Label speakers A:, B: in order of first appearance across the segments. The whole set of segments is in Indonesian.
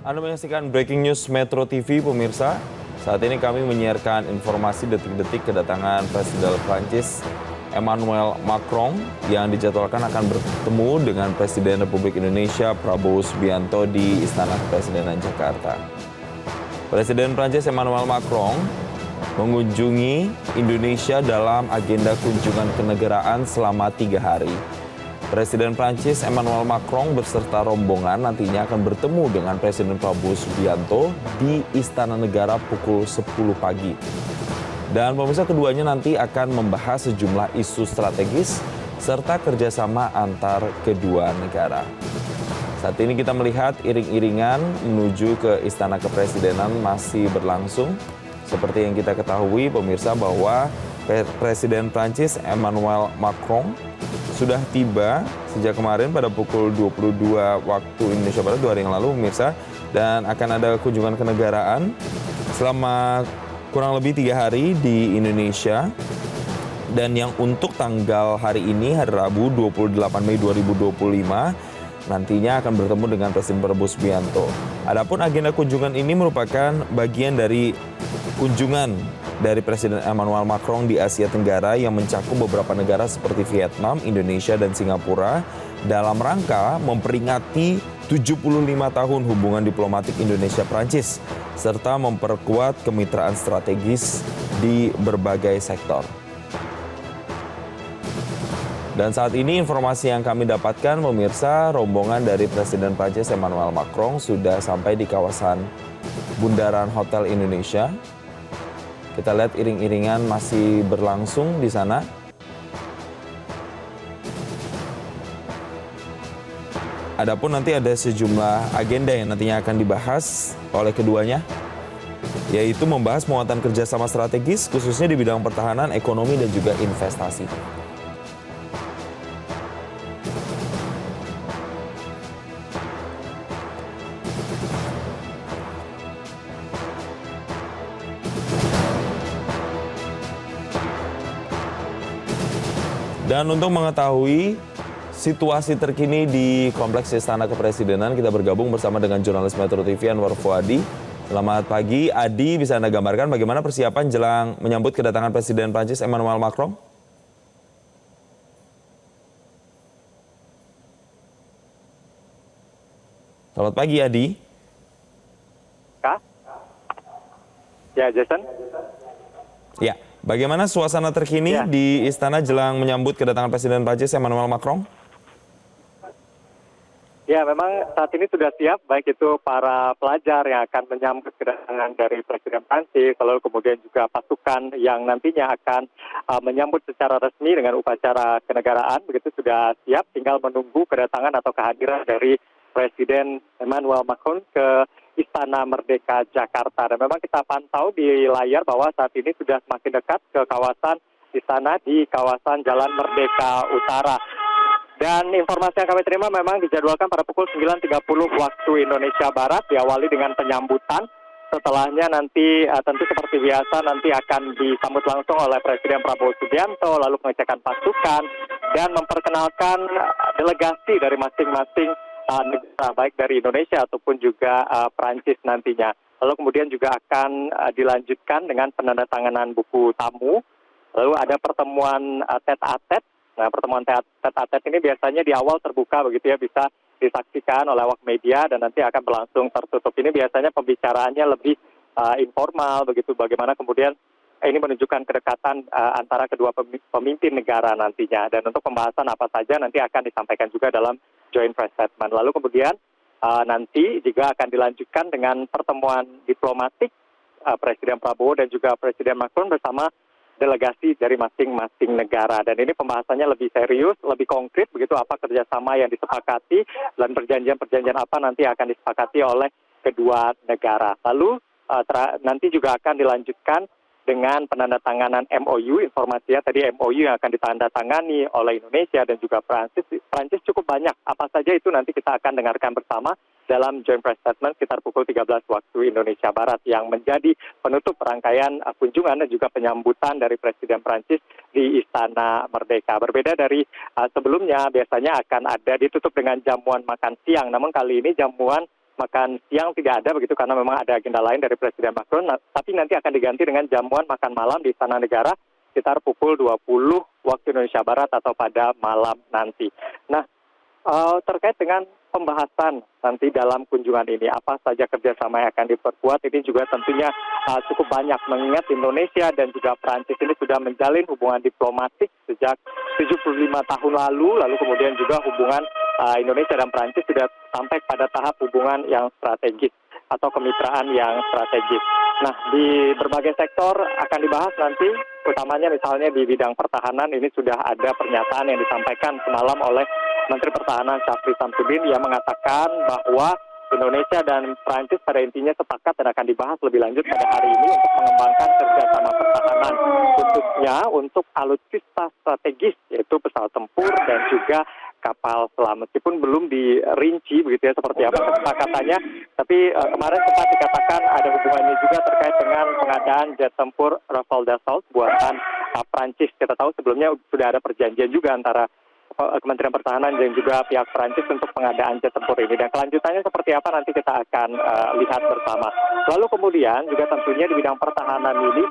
A: Anda menyaksikan Breaking News Metro TV, pemirsa. Saat ini kami menyiarkan informasi detik-detik kedatangan Presiden Prancis Emmanuel Macron yang dijadwalkan akan bertemu dengan Presiden Republik Indonesia Prabowo Subianto di Istana Kepresidenan Jakarta. Presiden Prancis Emmanuel Macron mengunjungi Indonesia dalam agenda kunjungan kenegaraan selama 3 hari. Presiden Prancis Emmanuel Macron beserta rombongan nantinya akan bertemu dengan Presiden Prabowo Subianto di Istana Negara pukul 10 pagi. Dan pemirsa, keduanya nanti akan membahas sejumlah isu strategis serta kerjasama antar kedua negara. Saat ini kita melihat iring-iringan menuju ke Istana Kepresidenan masih berlangsung. Seperti yang kita ketahui pemirsa bahwa Presiden Prancis Emmanuel Macron sudah tiba sejak kemarin pada pukul 22 waktu Indonesia Barat 2 hari yang lalu pemirsa, dan akan ada kunjungan kenegaraan selama kurang lebih 3 hari di Indonesia, dan yang untuk tanggal hari ini hari Rabu 28 Mei 2025 nantinya akan bertemu dengan Presiden Prabowo Subianto. Adapun agenda kunjungan ini merupakan bagian dari kunjungan dari Presiden Emmanuel Macron di Asia Tenggara yang mencakup beberapa negara seperti Vietnam, Indonesia, dan Singapura dalam rangka memperingati 75 tahun hubungan diplomatik Indonesia-Prancis serta memperkuat kemitraan strategis di berbagai sektor. Dan saat ini informasi yang kami dapatkan pemirsa, rombongan dari Presiden Prancis Emmanuel Macron sudah sampai di kawasan Bundaran Hotel Indonesia. Kita lihat iring-iringan masih berlangsung di sana. Adapun nanti ada sejumlah agenda yang nantinya akan dibahas oleh keduanya, yaitu membahas muatan kerjasama strategis khususnya di bidang pertahanan, ekonomi, dan juga investasi. Dan untuk mengetahui situasi terkini di Kompleks Istana Kepresidenan, kita bergabung bersama dengan jurnalis Metro TV Anwar Fuadi. Selamat pagi, Adi, bisa Anda gambarkan bagaimana persiapan jelang menyambut kedatangan Presiden Prancis Emmanuel Macron? Selamat pagi, Adi.
B: Kak? Ya, Jason.
A: Ya, bagaimana suasana terkini di Istana jelang menyambut kedatangan Presiden Prancis Emmanuel Macron?
B: Ya, memang saat ini sudah siap, baik itu para pelajar yang akan menyambut kedatangan dari Presiden Prancis, lalu kemudian juga pasukan yang nantinya akan menyambut secara resmi dengan upacara kenegaraan, begitu sudah siap, tinggal menunggu kedatangan atau kehadiran dari Presiden Emmanuel Macron ke Istana Merdeka Jakarta. Dan memang kita pantau di layar bahwa saat ini sudah semakin dekat ke kawasan istana di kawasan Jalan Merdeka Utara. Dan informasi yang kami terima memang dijadwalkan pada pukul 9.30 waktu Indonesia Barat, diawali dengan penyambutan. Setelahnya nanti tentu seperti biasa nanti akan disambut langsung oleh Presiden Prabowo Subianto, lalu pengecekan pasukan, dan memperkenalkan delegasi dari masing-masing negara, baik dari Indonesia ataupun juga Prancis nantinya. Lalu kemudian juga akan dilanjutkan dengan penandatanganan buku tamu, lalu ada pertemuan tete-a-tete. Nah, pertemuan tete-a-tete ini biasanya di awal terbuka begitu ya, bisa disaksikan oleh awak media dan nanti akan berlangsung tertutup. Ini biasanya pembicaraannya lebih informal begitu, bagaimana kemudian ini menunjukkan kedekatan antara kedua pemimpin negara nantinya. Dan untuk pembahasan apa saja nanti akan disampaikan juga dalam joint press statement. Lalu kemudian nanti juga akan dilanjutkan dengan pertemuan diplomatik Presiden Prabowo dan juga Presiden Macron bersama delegasi dari masing-masing negara. Dan ini pembahasannya lebih serius, lebih konkret begitu, apa kerjasama yang disepakati dan perjanjian-perjanjian apa nanti akan disepakati oleh kedua negara. Lalu nanti juga akan dilanjutkan dengan penandatanganan MOU, informasinya tadi MOU yang akan ditandatangani oleh Indonesia dan juga Prancis. Prancis cukup banyak, apa saja itu nanti kita akan dengarkan bersama dalam joint press statement sekitar pukul 13 waktu Indonesia Barat yang menjadi penutup rangkaian kunjungan dan juga penyambutan dari Presiden Prancis di Istana Merdeka. Berbeda dari sebelumnya, biasanya akan ada ditutup dengan jamuan makan siang, namun kali ini jamuan makan siang tidak ada begitu karena memang ada agenda lain dari Presiden Macron, tapi nanti akan diganti dengan jamuan makan malam di Istana Negara sekitar pukul 20 waktu Indonesia Barat atau pada malam nanti. Nah, terkait dengan pembahasan nanti dalam kunjungan ini, apa saja kerjasama yang akan diperkuat, ini juga tentunya cukup banyak, mengingat Indonesia dan juga Prancis ini sudah menjalin hubungan diplomatik sejak 75 tahun lalu kemudian juga hubungan Indonesia dan Prancis sudah sampai pada tahap hubungan yang strategis atau kemitraan yang strategis. Nah, di berbagai sektor akan dibahas nanti, utamanya misalnya di bidang pertahanan, ini sudah ada pernyataan yang disampaikan semalam oleh Menteri Pertahanan Syafri Samsudin yang mengatakan bahwa Indonesia dan Prancis pada intinya sepakat dan akan dibahas lebih lanjut pada hari ini untuk mengembangkan kerjasama pertahanan, khususnya untuk alutsista strategis, yaitu pesawat tempur dan juga kapal selam. Meskipun belum dirinci begitu ya seperti apa kesepakatannya, tapi kemarin sempat dikatakan ada hubungannya juga terkait dengan pengadaan jet tempur Rafale Dassault buatan Prancis. Kita tahu sebelumnya sudah ada perjanjian juga antara Kementerian Pertahanan dan juga pihak Prancis untuk pengadaan jet tempur ini. Dan kelanjutannya seperti apa nanti kita akan lihat bersama. Lalu kemudian juga tentunya di bidang pertahanan ini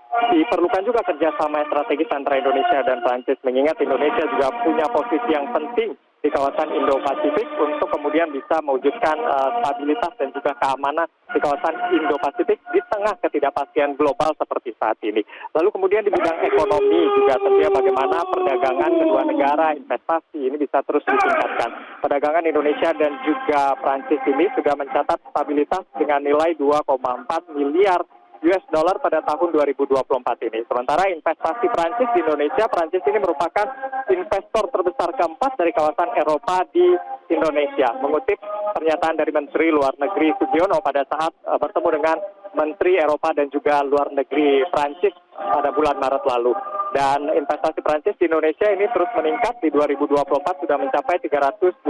B: diperlukan juga kerjasama yang strategis antara Indonesia dan Prancis, mengingat Indonesia juga punya posisi yang penting di kawasan Indo-Pasifik untuk kemudian bisa mewujudkan stabilitas dan juga keamanan di kawasan Indo-Pasifik di tengah ketidakpastian global seperti saat ini. Lalu kemudian di bidang ekonomi juga tentunya bagaimana perdagangan kedua negara, investasi ini bisa terus ditingkatkan. Perdagangan Indonesia dan juga Prancis ini sudah mencatat stabilitas dengan nilai 2,4 miliar US dollar pada tahun 2024 ini. Sementara investasi Prancis di Indonesia, Prancis ini merupakan investor terbesar keempat dari kawasan Eropa di Indonesia. Mengutip pernyataan dari Menteri Luar Negeri Sugiono pada saat bertemu dengan Menteri Eropa dan juga Luar Negeri Prancis pada bulan Maret lalu. Dan investasi Prancis di Indonesia ini terus meningkat, di 2024 sudah mencapai 328,1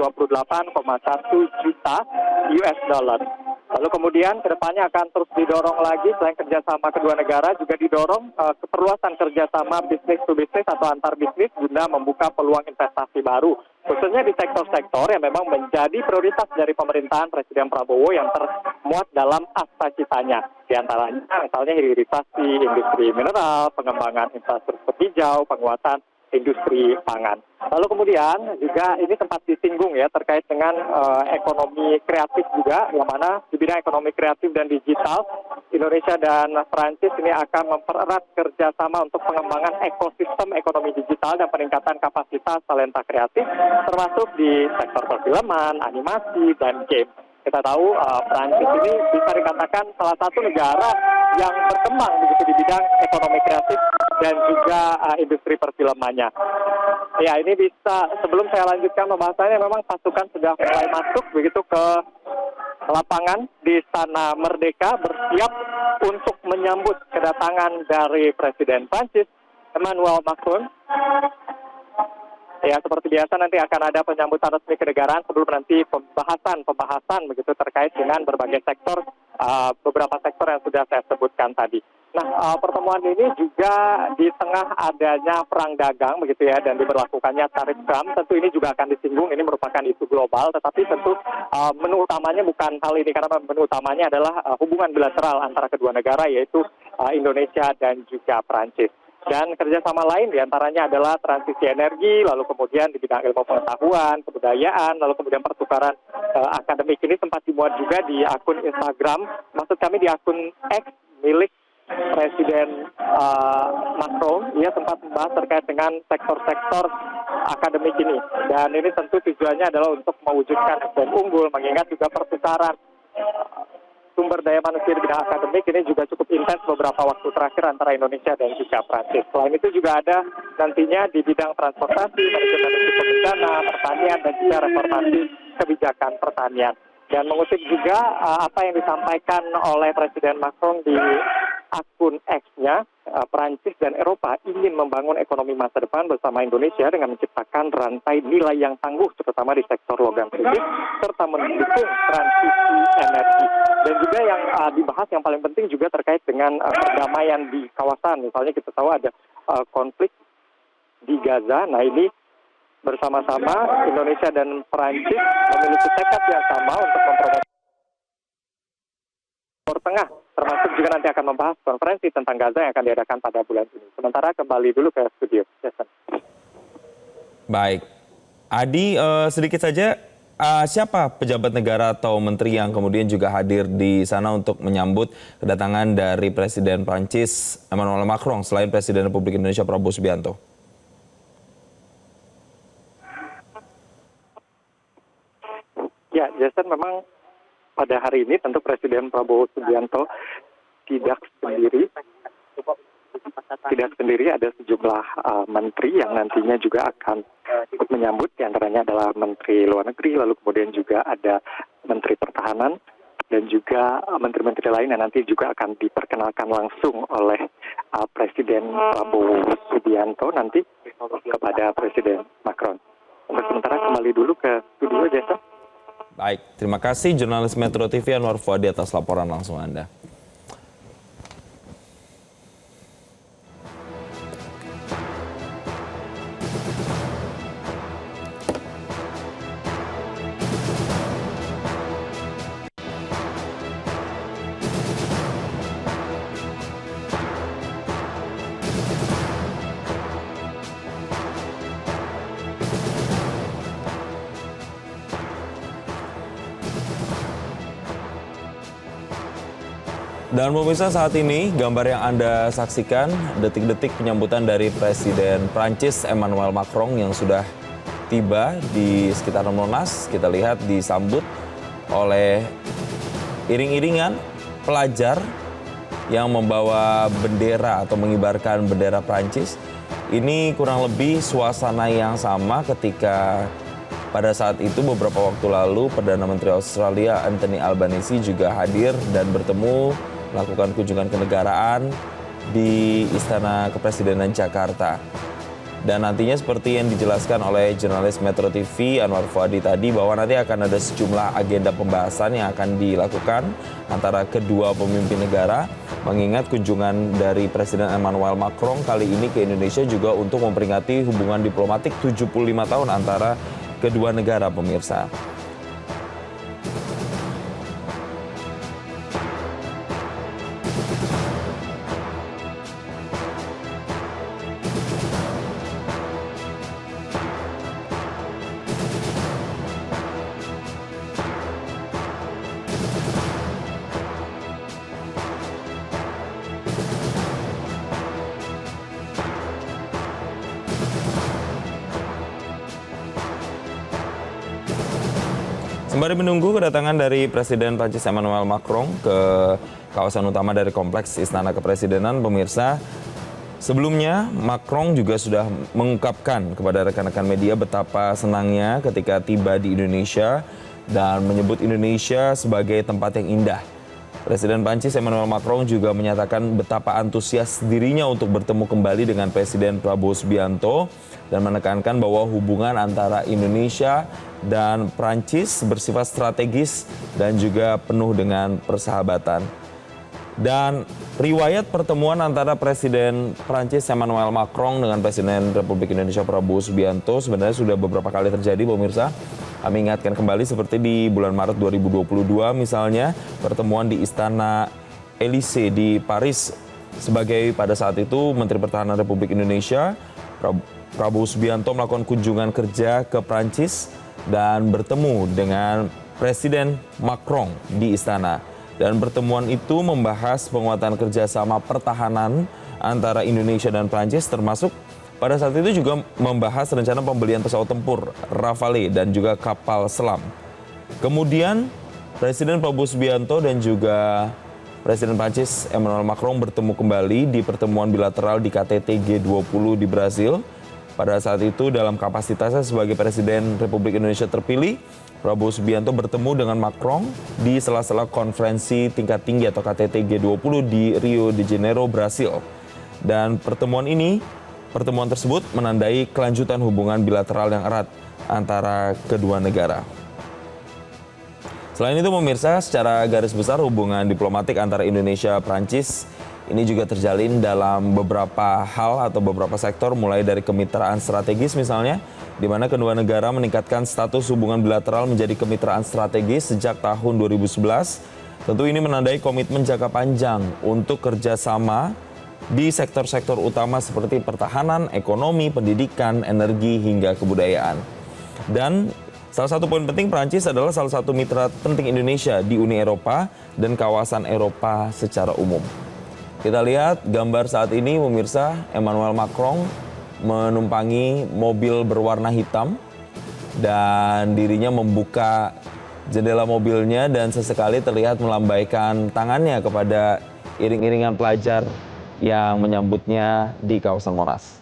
B: juta US dollar. Lalu kemudian kedepannya akan terus didorong lagi, selain kerjasama kedua negara juga didorong keperluasan kerjasama bisnis to bisnis atau antar bisnis guna membuka peluang investasi baru, khususnya di sektor-sektor yang memang menjadi prioritas dari pemerintahan Presiden Prabowo yang termuat dalam akta citanya. Di antaranya misalnya hilirisasi industri mineral, pengembangan infrastruktur hijau, penguatan industri pangan. Lalu kemudian juga ini sempat disinggung ya terkait dengan ekonomi kreatif juga, yang mana di bidang ekonomi kreatif dan digital Indonesia dan Prancis ini akan mempererat kerjasama untuk pengembangan ekosistem ekonomi digital dan peningkatan kapasitas talenta kreatif, termasuk di sektor perfilman, animasi, dan game. Kita tahu Prancis ini bisa dikatakan salah satu negara yang berkembang begitu di bidang ekonomi kreatif dan juga industri perfilmannya. Ya, ini bisa, sebelum saya lanjutkan pembahasannya, memang pasukan sudah mulai masuk begitu ke lapangan di Istana Merdeka, bersiap untuk menyambut kedatangan dari Presiden Prancis Emmanuel Macron. Ya, seperti biasa nanti akan ada penyambutan resmi kenegaraan sebelum nanti pembahasan begitu terkait dengan berbagai sektor, beberapa sektor yang sudah saya sebutkan tadi. Nah, pertemuan ini juga di tengah adanya perang dagang begitu ya, dan diberlakukannya tarif Trump, tentu ini juga akan disinggung, ini merupakan isu global, tetapi tentu menu utamanya bukan hal ini, karena menu utamanya adalah hubungan bilateral antara kedua negara, yaitu Indonesia dan juga Prancis. Dan kerjasama lain diantaranya adalah transisi energi, lalu kemudian di bidang ilmu pengetahuan, kebudayaan, lalu kemudian pertukaran akademik. Ini sempat dimuat juga di akun Instagram, maksud kami di akun X milik Presiden Macron. Ia sempat membahas terkait dengan sektor-sektor akademik ini. Dan ini tentu tujuannya adalah untuk mewujudkan SDM unggul, mengingat juga pertukaran sumber daya manusia di bidang akademik ini juga cukup intens beberapa waktu terakhir antara Indonesia dan juga Prancis. Selain itu juga ada nantinya di bidang transportasi, manajemen risiko bencana, pertanian, dan juga reformasi kebijakan pertanian. Dan mengutip juga apa yang disampaikan oleh Presiden Macron di akun X-nya, Prancis dan Eropa ingin membangun ekonomi masa depan bersama Indonesia dengan menciptakan rantai nilai yang tangguh, terutama di sektor logam kritis, serta mendukung transisi energi. Dan juga yang dibahas yang paling penting juga terkait dengan perdamaian di kawasan. Misalnya kita tahu ada konflik di Gaza. Nah, ini bersama-sama Indonesia dan Prancis memiliki tekad yang sama untuk mempromosikan Timur Tengah, termasuk juga nanti akan membahas konferensi tentang Gaza yang akan diadakan pada bulan ini. Sementara kembali dulu ke studio. Jason.
A: Baik. Adi, sedikit saja, siapa pejabat negara atau menteri yang kemudian juga hadir di sana untuk menyambut kedatangan dari Presiden Prancis Emmanuel Macron selain Presiden Republik Indonesia Prabowo Subianto?
B: Ya, Jason, memang pada hari ini tentu Presiden Prabowo Subianto tidak sendiri, ada sejumlah menteri yang nantinya juga akan ikut menyambut, diantaranya adalah Menteri Luar Negeri, lalu kemudian juga ada Menteri Pertahanan, dan juga menteri-menteri lain yang nanti juga akan diperkenalkan langsung oleh Presiden Prabowo Subianto nanti kepada Presiden Macron. Untuk sementara kembali dulu ke studio, Jason.
A: Baik, terima kasih jurnalis Metro TV Anwar Fuadi atas laporan langsung Anda. Dan pemirsa, saat ini gambar yang Anda saksikan detik-detik penyambutan dari Presiden Prancis Emmanuel Macron yang sudah tiba di sekitar Monas. Kita lihat disambut oleh iring-iringan pelajar yang membawa bendera atau mengibarkan bendera Prancis. Ini kurang lebih suasana yang sama ketika pada saat itu beberapa waktu lalu Perdana Menteri Australia Anthony Albanese juga hadir dan bertemu melakukan kunjungan kenegaraan di Istana Kepresidenan Jakarta. Dan nantinya seperti yang dijelaskan oleh jurnalis Metro TV Anwar Fuadi tadi, bahwa nanti akan ada sejumlah agenda pembahasan yang akan dilakukan antara kedua pemimpin negara, mengingat kunjungan dari Presiden Emmanuel Macron kali ini ke Indonesia juga untuk memperingati hubungan diplomatik 75 tahun antara kedua negara, pemirsa. Sembari menunggu kedatangan dari Presiden Prancis Emmanuel Macron ke kawasan utama dari Kompleks Istana Kepresidenan, pemirsa, sebelumnya Macron juga sudah mengungkapkan kepada rekan-rekan media betapa senangnya ketika tiba di Indonesia dan menyebut Indonesia sebagai tempat yang indah. Presiden Prancis Emmanuel Macron juga menyatakan betapa antusias dirinya untuk bertemu kembali dengan Presiden Prabowo Subianto dan menekankan bahwa hubungan antara Indonesia dan Prancis bersifat strategis dan juga penuh dengan persahabatan. Dan riwayat pertemuan antara Presiden Prancis Emmanuel Macron dengan Presiden Republik Indonesia Prabowo Subianto sebenarnya sudah beberapa kali terjadi, pemirsa. Kami ingatkan kembali seperti di bulan Maret 2022 misalnya, pertemuan di Istana Élysée di Paris sebagai pada saat itu Menteri Pertahanan Republik Indonesia Prabowo Subianto melakukan kunjungan kerja ke Prancis dan bertemu dengan Presiden Macron di istana. Dan pertemuan itu membahas penguatan kerjasama pertahanan antara Indonesia dan Prancis, termasuk pada saat itu juga membahas rencana pembelian pesawat tempur Rafale dan juga kapal selam. Kemudian Presiden Prabowo Subianto dan juga Presiden Prancis Emmanuel Macron bertemu kembali di pertemuan bilateral di KTT G20 di Brasil. Pada saat itu dalam kapasitasnya sebagai Presiden Republik Indonesia terpilih, Prabowo Subianto bertemu dengan Macron di sela-sela konferensi tingkat tinggi atau KTT G20 di Rio de Janeiro, Brasil. Dan pertemuan tersebut menandai kelanjutan hubungan bilateral yang erat antara kedua negara. Selain itu, pemirsa, secara garis besar hubungan diplomatik antara Indonesia-Prancis ini juga terjalin dalam beberapa hal atau beberapa sektor, mulai dari kemitraan strategis misalnya, di mana kedua negara meningkatkan status hubungan bilateral menjadi kemitraan strategis sejak tahun 2011 Tentu ini menandai komitmen jangka panjang untuk kerjasama di sektor-sektor utama seperti pertahanan, ekonomi, pendidikan, energi, hingga kebudayaan. Dan salah satu poin penting, Prancis adalah salah satu mitra penting Indonesia di Uni Eropa dan kawasan Eropa secara umum. Kita lihat gambar saat ini, pemirsa, Emmanuel Macron menumpangi mobil berwarna hitam dan dirinya membuka jendela mobilnya dan sesekali terlihat melambaikan tangannya kepada iring-iringan pelajar yang menyambutnya di kawasan Monas.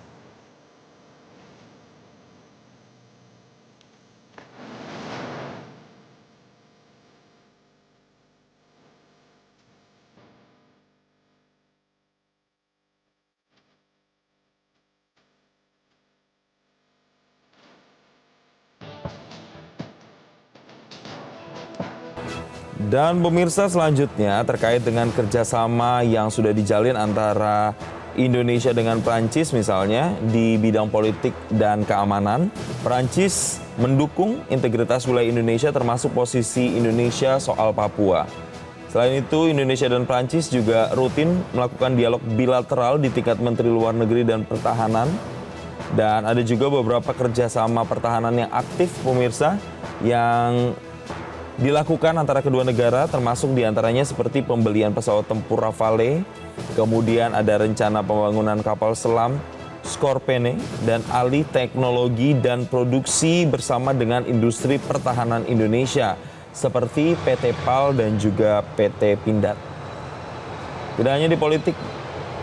A: Dan pemirsa, selanjutnya terkait dengan kerjasama yang sudah dijalin antara Indonesia dengan Prancis misalnya di bidang politik dan keamanan. Prancis mendukung integritas wilayah Indonesia termasuk posisi Indonesia soal Papua. Selain itu, Indonesia dan Prancis juga rutin melakukan dialog bilateral di tingkat Menteri Luar Negeri dan Pertahanan. Dan ada juga beberapa kerjasama pertahanan yang aktif, pemirsa, yang dilakukan antara kedua negara, termasuk diantaranya seperti pembelian pesawat tempur Rafale, kemudian ada rencana pembangunan kapal selam Skorpene, dan alih teknologi dan produksi bersama dengan industri pertahanan Indonesia, seperti PT PAL dan juga PT Pindad. Tidak hanya di politik,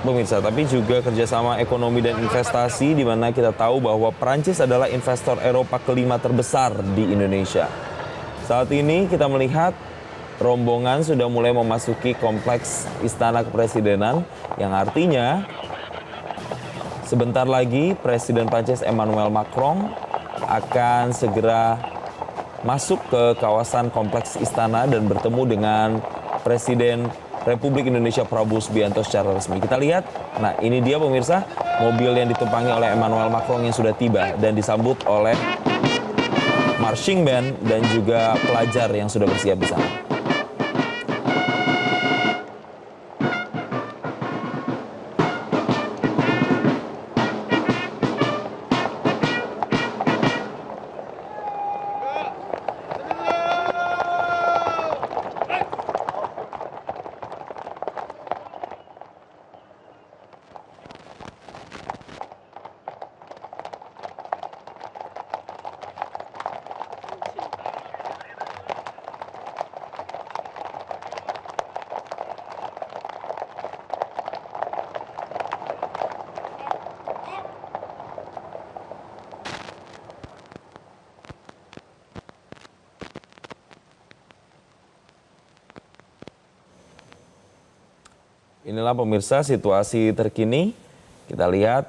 A: pemirsa, tapi juga kerjasama ekonomi dan investasi, di mana kita tahu bahwa Prancis adalah investor Eropa kelima terbesar di Indonesia. Saat ini kita melihat rombongan sudah mulai memasuki kompleks Istana Kepresidenan, yang artinya sebentar lagi Presiden Prancis Emmanuel Macron akan segera masuk ke kawasan kompleks Istana dan bertemu dengan Presiden Republik Indonesia Prabowo Subianto secara resmi. Kita lihat, nah ini dia pemirsa, mobil yang ditumpangi oleh Emmanuel Macron yang sudah tiba dan disambut oleh marching band dan juga pelajar yang sudah bersiap di sana. Inilah pemirsa situasi terkini. Kita lihat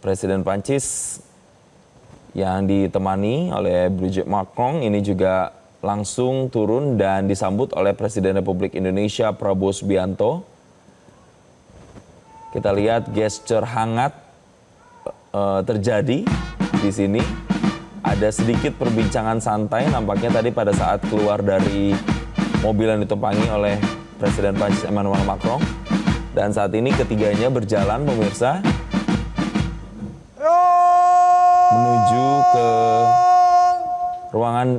A: Presiden Prancis yang ditemani oleh Brigitte Macron ini juga langsung turun dan disambut oleh Presiden Republik Indonesia Prabowo Subianto. Kita lihat gesture hangat terjadi di sini. Ada sedikit perbincangan santai nampaknya tadi pada saat keluar dari mobil yang ditumpangi oleh Presiden Prancis Emmanuel Macron. Dan saat ini ketiganya berjalan, pemirsa, menuju ke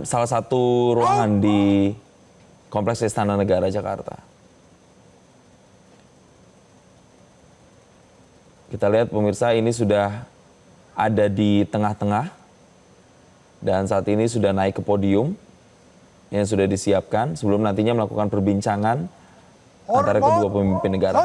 A: salah satu ruangan di Kompleks Istana Negara Jakarta. Kita lihat pemirsa, ini sudah ada di tengah-tengah dan saat ini sudah naik ke podium yang sudah disiapkan sebelum nantinya melakukan perbincangan antara kedua pemimpin negara.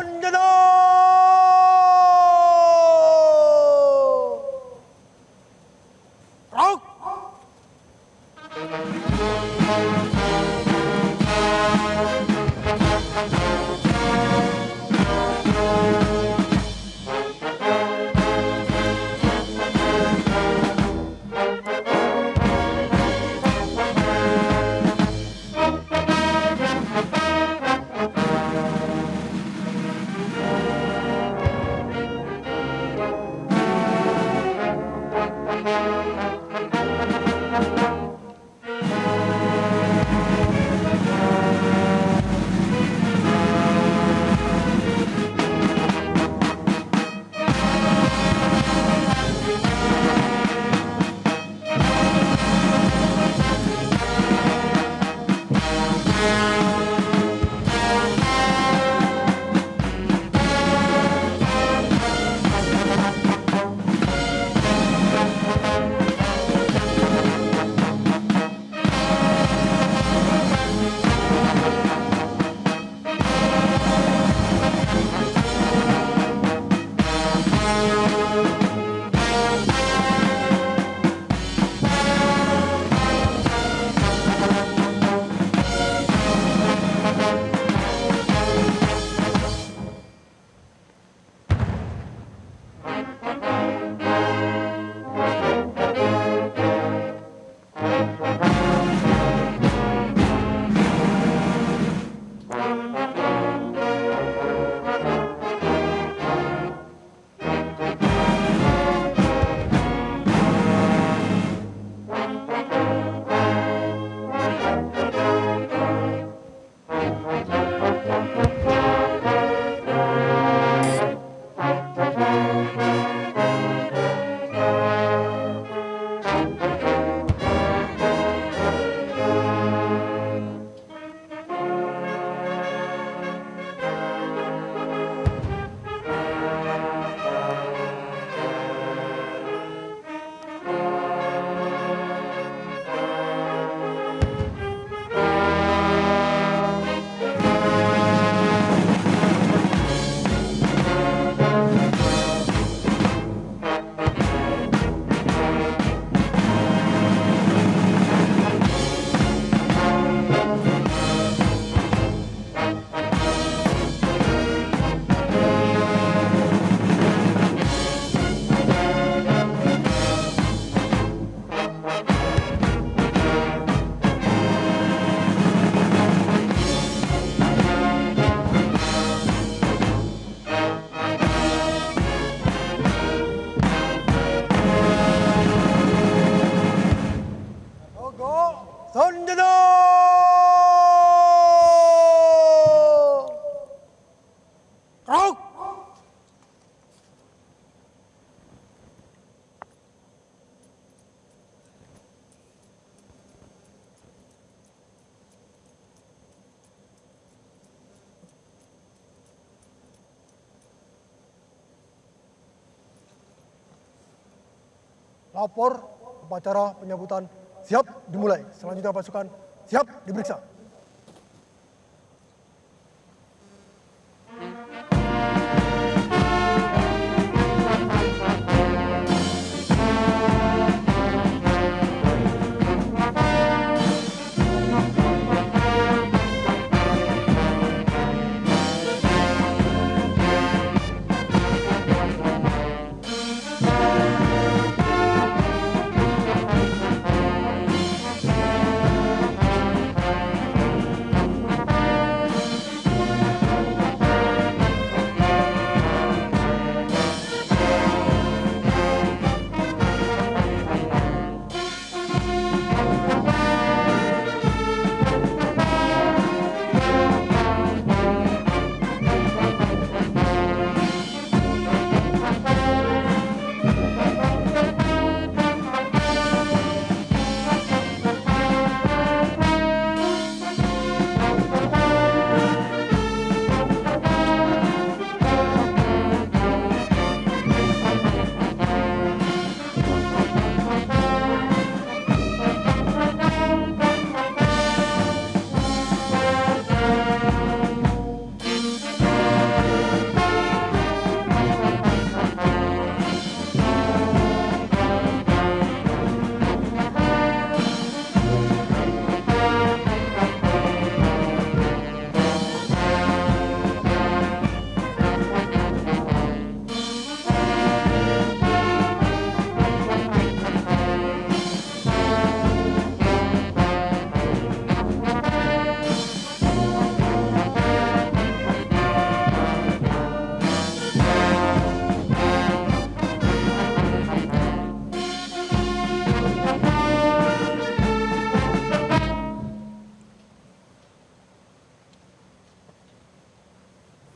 C: Lapor upacara penyambutan siap dimulai. Selanjutnya pasukan siap diperiksa.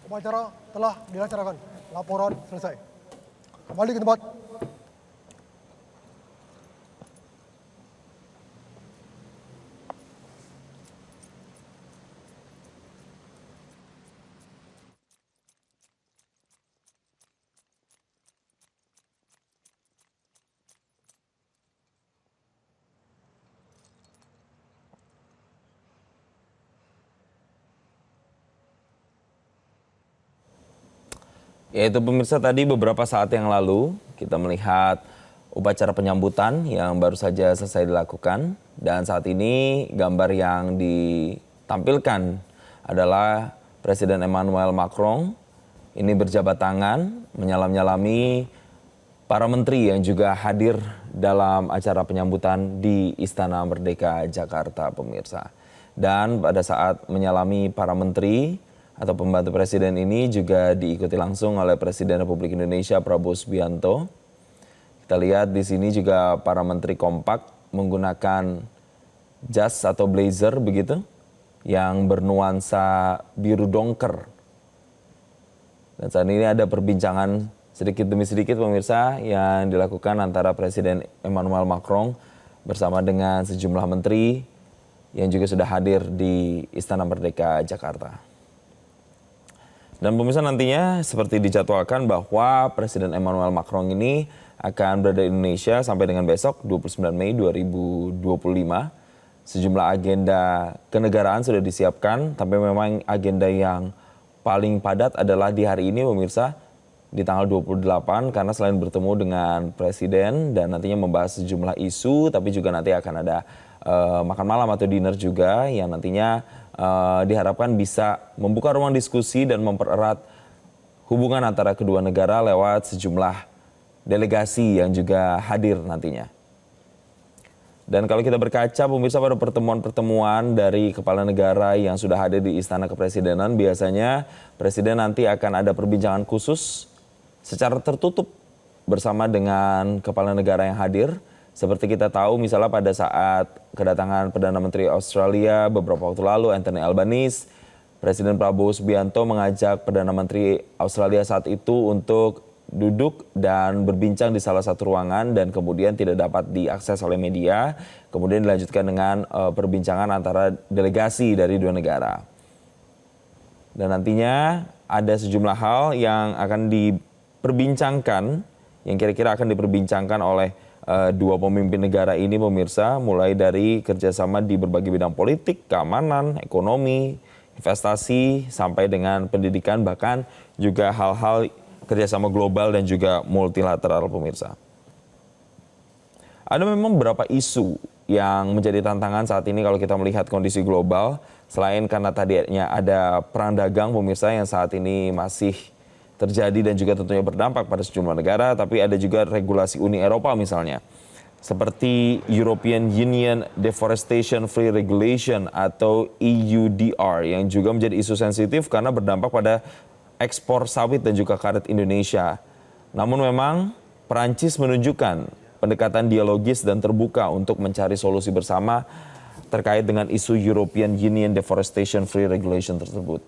C: Upacara telah dilaksanakan. Laporan selesai. Kembali ke tempat.
A: Yaitu pemirsa, tadi beberapa saat yang lalu kita melihat upacara penyambutan yang baru saja selesai dilakukan. Dan saat ini gambar yang ditampilkan adalah Presiden Emmanuel Macron. Ini berjabat tangan menyalam-nyalami para menteri yang juga hadir dalam acara penyambutan di Istana Merdeka Jakarta, pemirsa. Dan pada saat menyalami para menteri atau pembantu presiden ini juga diikuti langsung oleh Presiden Republik Indonesia Prabowo Subianto. Kita lihat di sini juga para menteri kompak menggunakan jas atau blazer begitu yang bernuansa biru dongker. Dan saat ini ada perbincangan sedikit demi sedikit pemirsa yang dilakukan antara Presiden Emmanuel Macron bersama dengan sejumlah menteri yang juga sudah hadir di Istana Merdeka Jakarta. Dan pemirsa, nantinya seperti dijadwalkan bahwa Presiden Emmanuel Macron ini akan berada di Indonesia sampai dengan besok 29 Mei 2025. Sejumlah agenda kenegaraan sudah disiapkan, tapi memang agenda yang paling padat adalah di hari ini pemirsa, di tanggal 28, karena selain bertemu dengan Presiden dan nantinya membahas sejumlah isu, tapi juga nanti akan ada makan malam atau dinner juga yang nantinya diharapkan bisa membuka ruang diskusi dan mempererat hubungan antara kedua negara lewat sejumlah delegasi yang juga hadir nantinya. Dan kalau kita berkaca pemirsa pada pertemuan-pertemuan dari kepala negara yang sudah hadir di Istana Kepresidenan, biasanya Presiden nanti akan ada perbincangan khusus secara tertutup bersama dengan kepala negara yang hadir. Seperti kita tahu misalnya pada saat kedatangan Perdana Menteri Australia beberapa waktu lalu, Anthony Albanese, Presiden Prabowo Subianto mengajak Perdana Menteri Australia saat itu untuk duduk dan berbincang di salah satu ruangan dan kemudian tidak dapat diakses oleh media. Kemudian dilanjutkan dengan perbincangan antara delegasi dari dua negara. Dan nantinya ada sejumlah hal yang akan diperbincangkan, yang kira-kira akan diperbincangkan oleh dua pemimpin negara ini pemirsa, mulai dari kerjasama di berbagai bidang politik, keamanan, ekonomi, investasi, sampai dengan pendidikan, bahkan juga hal-hal kerjasama global dan juga multilateral pemirsa. Ada memang beberapa isu yang menjadi tantangan saat ini kalau kita melihat kondisi global, selain karena tadinya ada perang dagang pemirsa yang saat ini masih terjadi dan juga tentunya berdampak pada sejumlah negara, tapi ada juga regulasi Uni Eropa misalnya, seperti European Union Deforestation Free Regulation atau EUDR yang juga menjadi isu sensitif karena berdampak pada ekspor sawit dan juga karet Indonesia. Namun memang Perancis menunjukkan pendekatan dialogis dan terbuka untuk mencari solusi bersama terkait dengan isu European Union Deforestation Free Regulation tersebut.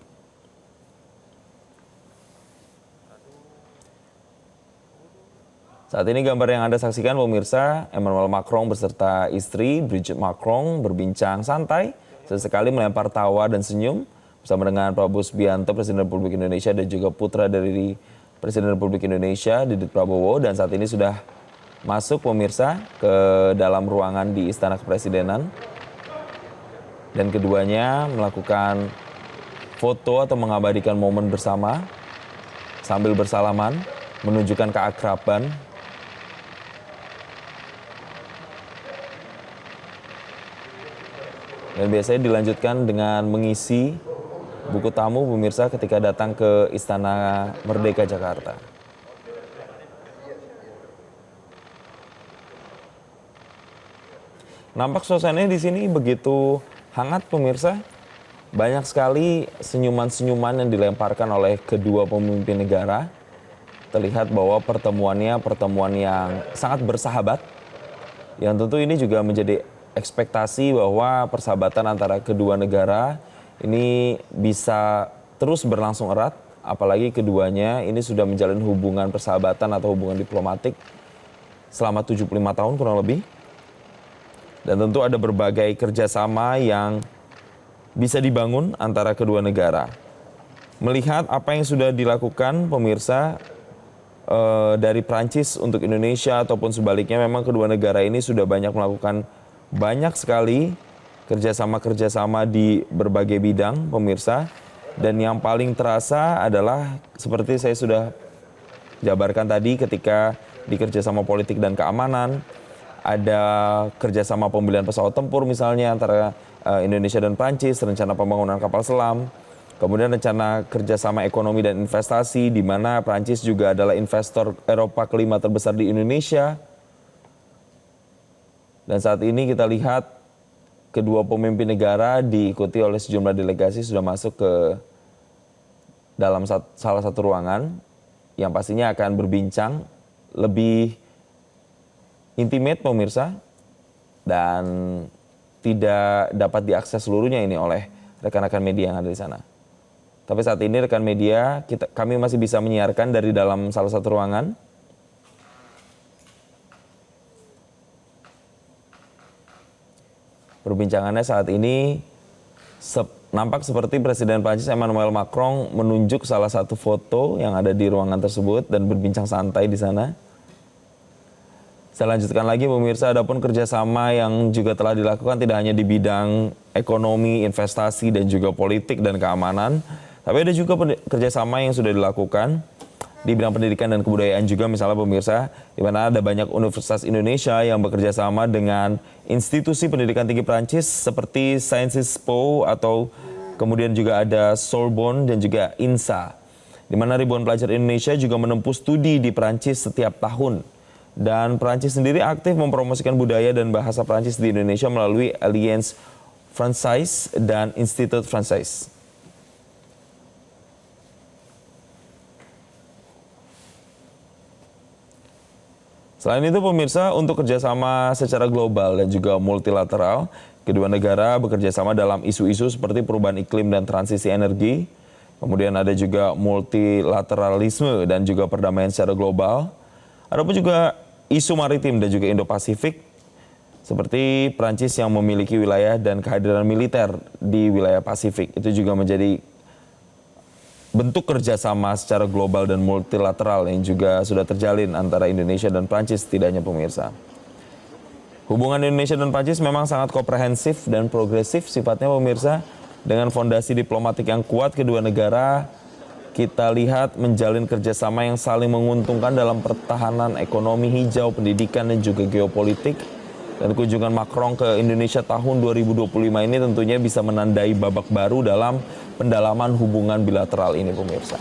A: Saat ini gambar yang Anda saksikan pemirsa, Emmanuel Macron beserta istri Brigitte Macron berbincang santai, sesekali melempar tawa dan senyum bersama dengan Prabowo Subianto, Presiden Republik Indonesia, dan juga putra dari Presiden Republik Indonesia, Didit Prabowo, dan saat ini sudah masuk pemirsa ke dalam ruangan di Istana Kepresidenan. Dan keduanya melakukan foto atau mengabadikan momen bersama sambil bersalaman, menunjukkan keakraban. Dan biasanya dilanjutkan dengan mengisi buku tamu pemirsa ketika datang ke Istana Merdeka Jakarta. Nampak suasananya di sini begitu hangat pemirsa. Banyak sekali senyuman-senyuman yang dilemparkan oleh kedua pemimpin negara. Terlihat bahwa pertemuannya pertemuan yang sangat bersahabat. Yang tentu ini juga menjadi ekspektasi bahwa persahabatan antara kedua negara ini bisa terus berlangsung erat, apalagi keduanya ini sudah menjalin hubungan persahabatan atau hubungan diplomatik selama 75 tahun kurang lebih. Dan tentu ada berbagai kerjasama yang bisa dibangun antara kedua negara. Melihat apa yang sudah dilakukan pemirsa dari Prancis untuk Indonesia ataupun sebaliknya, memang kedua negara ini sudah banyak melakukan banyak sekali kerjasama-kerjasama di berbagai bidang pemirsa. Dan yang paling terasa adalah seperti saya sudah jabarkan tadi ketika di kerjasama politik dan keamanan, ada kerjasama pembelian pesawat tempur misalnya antara Indonesia dan Prancis, rencana pembangunan kapal selam, kemudian rencana kerjasama ekonomi dan investasi, di mana Prancis juga adalah investor Eropa kelima terbesar di Indonesia. Dan saat ini kita lihat kedua pemimpin negara diikuti oleh sejumlah delegasi sudah masuk ke dalam salah satu ruangan yang pastinya akan berbincang lebih intimate pemirsa, dan tidak dapat diakses seluruhnya ini oleh rekan-rekan media yang ada di sana. Tapi saat ini rekan media, kami masih bisa menyiarkan dari dalam salah satu ruangan. Perbincangannya saat ini nampak seperti Presiden Prancis Emmanuel Macron menunjuk salah satu foto yang ada di ruangan tersebut dan berbincang santai di sana. Saya lanjutkan lagi pemirsa, adapun kerjasama yang juga telah dilakukan tidak hanya di bidang ekonomi, investasi, dan juga politik dan keamanan, tapi ada juga kerjasama yang sudah dilakukan di bidang pendidikan dan kebudayaan juga, misalnya pemirsa, di mana ada banyak universitas Indonesia yang bekerja sama dengan institusi pendidikan tinggi Prancis seperti Sciences Po atau kemudian juga ada Sorbonne dan juga INSA, di mana ribuan pelajar Indonesia juga menempuh studi di Prancis setiap tahun. Dan Prancis sendiri aktif mempromosikan budaya dan bahasa Prancis di Indonesia melalui Alliance Française dan Institut Français. Selain itu pemirsa, untuk kerjasama secara global dan juga multilateral, kedua negara bekerja sama dalam isu-isu seperti perubahan iklim dan transisi energi. Kemudian ada juga multilateralisme dan juga perdamaian secara global. Adapun juga isu maritim dan juga Indo-Pasifik, seperti Prancis yang memiliki wilayah dan kehadiran militer di wilayah Pasifik. Itu juga menjadi bentuk kerjasama secara global dan multilateral yang juga sudah terjalin antara Indonesia dan Prancis setidaknya pemirsa. Hubungan Indonesia dan Prancis memang sangat komprehensif dan progresif sifatnya pemirsa. Dengan fondasi diplomatik yang kuat, kedua negara kita lihat menjalin kerjasama yang saling menguntungkan dalam pertahanan, ekonomi hijau, pendidikan, dan juga geopolitik. Dan kunjungan Macron ke Indonesia tahun 2025 ini tentunya bisa menandai babak baru dalam pendalaman hubungan bilateral ini pemirsa.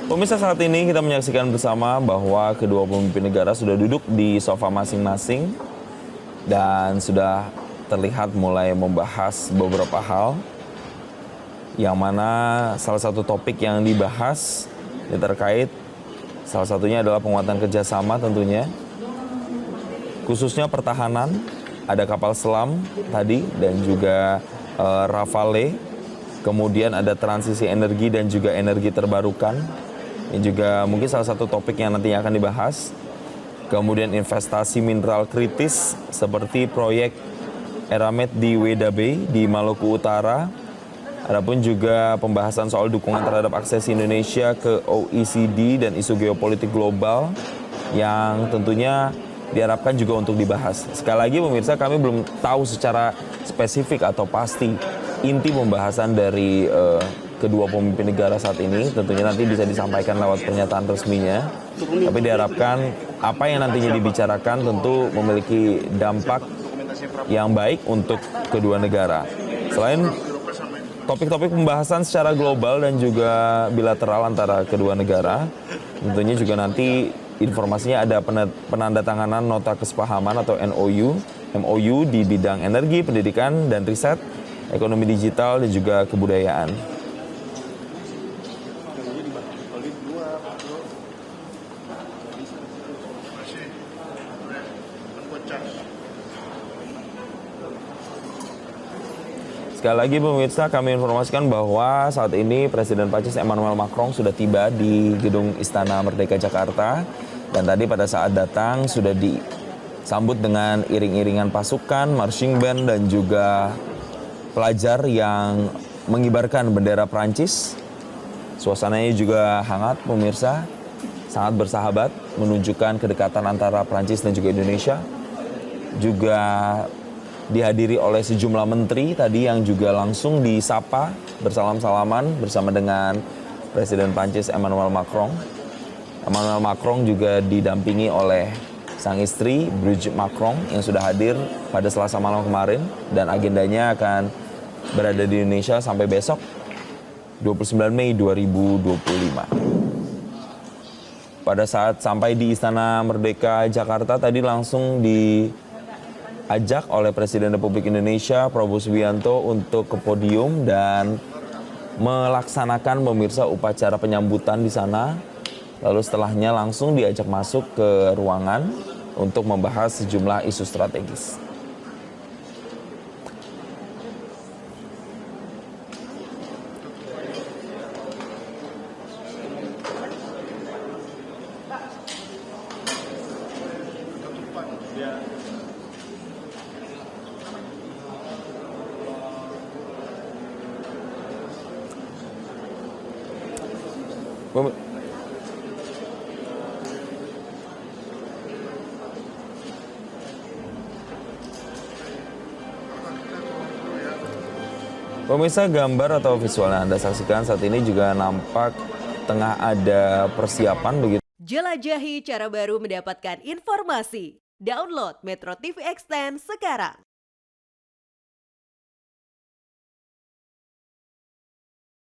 A: Pemirsa, saat ini kita menyaksikan bersama bahwa kedua pemimpin negara sudah duduk di sofa masing-masing dan sudah terlihat mulai membahas beberapa hal, yang mana salah satu topik yang dibahas terkait salah satunya adalah penguatan kerjasama tentunya, khususnya pertahanan, ada kapal selam tadi dan juga Rafale, kemudian ada transisi energi dan juga energi terbarukan. Ini juga mungkin salah satu topik yang nantinya akan dibahas. Kemudian investasi mineral kritis seperti proyek Eramet di Weda Bay di Maluku Utara. Adapun juga pembahasan soal dukungan terhadap akses Indonesia ke OECD dan isu geopolitik global yang tentunya diharapkan juga untuk dibahas. Sekali lagi pemirsa, kami belum tahu secara spesifik atau pasti inti pembahasan dari kedua pemimpin negara saat ini. Tentunya nanti bisa disampaikan lewat pernyataan resminya. Tapi diharapkan apa yang nantinya dibicarakan tentu memiliki dampak yang baik untuk kedua negara. Selain topik-topik pembahasan secara global dan juga bilateral antara kedua negara, tentunya juga nanti informasinya ada penandatanganan nota kesepahaman atau MOU di bidang energi, pendidikan dan riset, ekonomi digital dan juga kebudayaan. Sekali lagi pemirsa, kami informasikan bahwa saat ini Presiden Prancis Emmanuel Macron sudah tiba di Gedung Istana Merdeka Jakarta. Dan tadi pada saat datang sudah disambut dengan iring-iringan pasukan, marching band dan juga pelajar yang mengibarkan bendera Prancis. Suasananya juga hangat pemirsa, sangat bersahabat, menunjukkan kedekatan antara Prancis dan juga Indonesia. Juga dihadiri oleh sejumlah menteri tadi yang juga langsung disapa bersalam-salaman bersama dengan Presiden Prancis Emmanuel Macron. Emmanuel Macron juga didampingi oleh sang istri Brigitte Macron yang sudah hadir pada Selasa malam kemarin dan agendanya akan berada di Indonesia sampai besok 29 Mei 2025. Pada saat sampai di Istana Merdeka Jakarta tadi langsung diajak oleh Presiden Republik Indonesia Prabowo Subianto untuk ke podium dan melaksanakan pemirsa upacara penyambutan di sana. Lalu setelahnya langsung diajak masuk ke ruangan untuk membahas sejumlah isu strategis. Pemirsa, gambar atau visual yang Anda saksikan saat ini juga nampak tengah ada persiapan begitu.
D: Jelajahi cara baru mendapatkan informasi. Download Metro TV Extend sekarang.